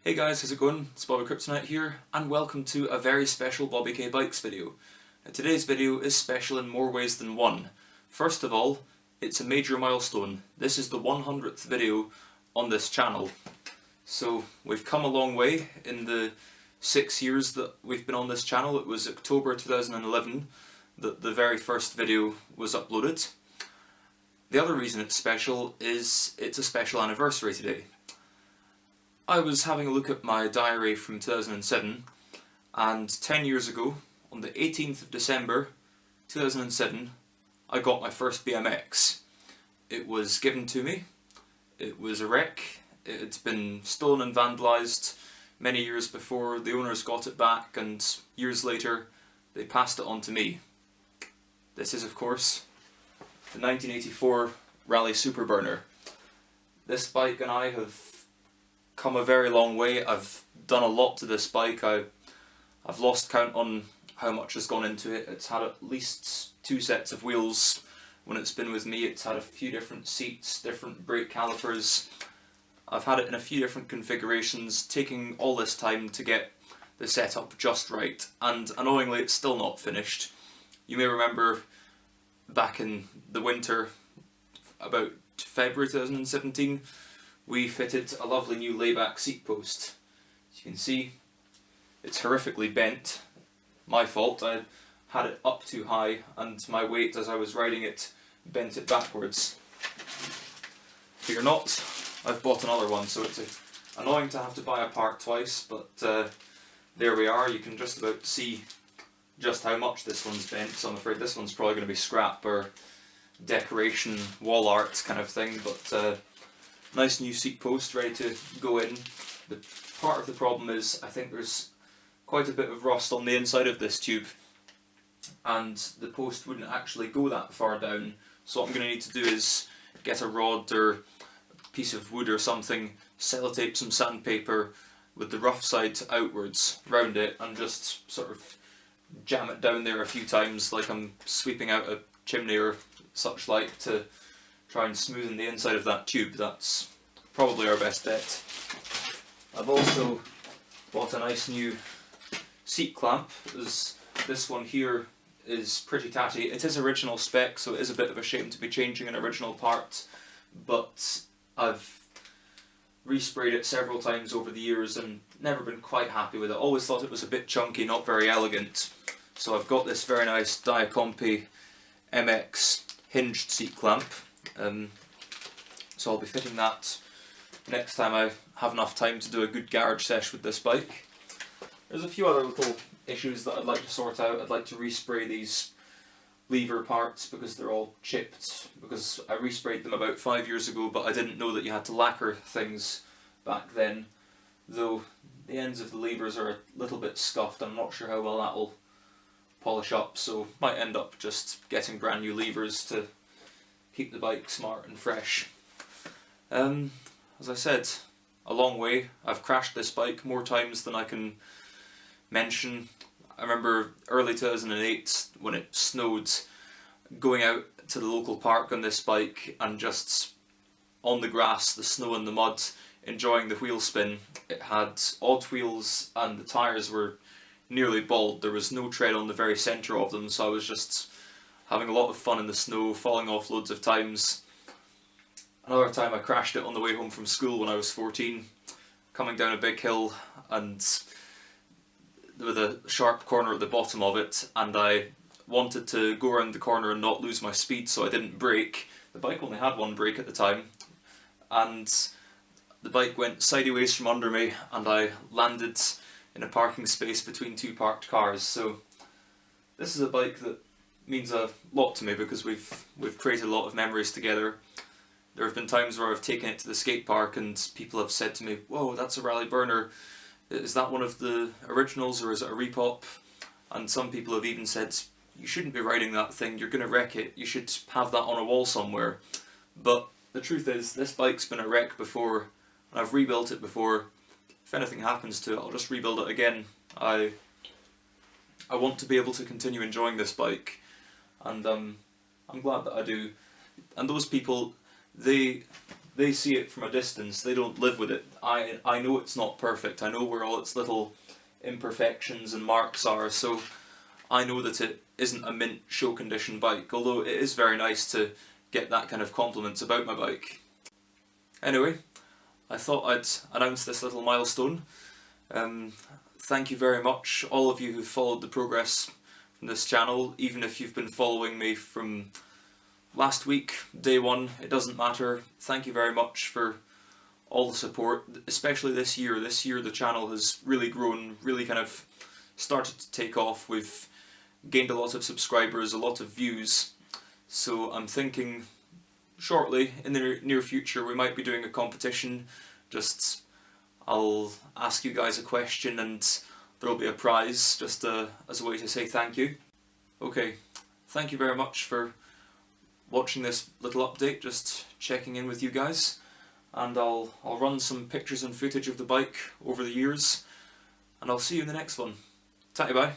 Hey guys, how's it going? It's BobbyKbikes here, and welcome to a very special BobbyKbikes video. Today's video is special in more ways than one. First of all, it's a major milestone. This is the 100th video on this channel. So we've come a long way in the 6 years that we've been on this channel. It was October 2011 that the very first video was uploaded. The other reason it's special is it's a special anniversary today. I was having a look at my diary from 2007, and 10 years ago, on the 18th of December 2007, I got my first BMX. It was given to me. It was a wreck. It had been stolen and vandalised many years before. The owners got it back, and years later they passed it on to me. This is, of course, the 1984 Rally Superburner. This bike and I have come a very long way. I've done a lot to this bike. I've lost count on how much has gone into it. It's had at least 2 sets of wheels when it's been with me. It's had a few different seats, different brake calipers. I've had it in a few different configurations, taking all this time to get the setup just right, and annoyingly it's still not finished. You may remember back in the winter, about February 2017, we fitted a lovely new layback seat post. As you can see, it's horrifically bent. My fault. I had it up too high, and my weight as I was riding it bent it backwards. Fear not, I've bought another one, so it's annoying to have to buy a part twice, but there we are. You can just about see just how much this one's bent, so I'm afraid this one's probably going to be scrap or decoration, wall art kind of thing, but nice new seat post ready to go in. The part of the problem is I think there's quite a bit of rust on the inside of this tube, and the post wouldn't actually go that far down, so what I'm going to need to do is get a rod or a piece of wood or something, sellotape some sandpaper with the rough side outwards round it, and just sort of jam it down there a few times like I'm sweeping out a chimney or such like, to try and smoothen the inside of that tube. That's probably our best bet. I've also bought a nice new seat clamp. This one here is pretty tatty. It is original spec, so it is a bit of a shame to be changing an original part, but I've resprayed it several times over the years and never been quite happy with it. Always thought it was a bit chunky, not very elegant. So I've got this very nice Diacompi MX hinged seat clamp. So I'll be fitting that next time I have enough time to do a good garage sesh with this bike. There's a few other little issues that I'd like to sort out. I'd like to respray these lever parts because they're all chipped, because I resprayed them about 5 years ago, but I didn't know that you had to lacquer things back then, though the ends of the levers are a little bit scuffed. I'm not sure how well that will polish up, so might end up just getting brand new levers to keep the bike smart and fresh. As I said, a long way. I've crashed this bike more times than I can mention. I remember early 2008 when it snowed, going out to the local park on this bike and just on the grass, the snow and the mud, enjoying the wheel spin. It had odd wheels and the tyres were nearly bald. There was no tread on the very centre of them, so I was just having a lot of fun in the snow, falling off loads of times. Another time I crashed it on the way home from school when I was 14, coming down a big hill and with a sharp corner at the bottom of it, and I wanted to go around the corner and not lose my speed, so I didn't brake. The bike only had one brake at the time, and the bike went sideways from under me and I landed in a parking space between 2 parked cars. So this is a bike that means a lot to me because we've created a lot of memories together. There have been times where I've taken it to the skate park and people have said to me, "Whoa, that's a Rally Burner. Is that one of the originals or is it a repop?" And some people have even said, "You shouldn't be riding that thing, you're going to wreck it, you should have that on a wall somewhere." But the truth is, this bike's been a wreck before, and I've rebuilt it before. If anything happens to it, I'll just rebuild it again. I want to be able to continue enjoying this bike, and I'm glad that I do. And those people, they they see it from a distance, they don't live with it. I know it's not perfect, I know where all its little imperfections and marks are, so I know that it isn't a mint show condition bike, although it is very nice to get that kind of compliments about my bike. Anyway, I thought I'd announce this little milestone. Thank you very much, all of you who've followed the progress from this channel, even if you've been following me from last week, day one, it doesn't matter. Thank you very much for all the support, especially this year. This year the channel has really grown, really kind of started to take off. We've gained a lot of subscribers, a lot of views, so I'm thinking shortly, in the near future, we might be doing a competition. Just I'll ask you guys a question and there'll be a prize, just as a way to say thank you. Okay, thank you very much for watching this little update, just checking in with you guys, and I'll run some pictures and footage of the bike over the years, and I'll see you in the next one. Ta-bye.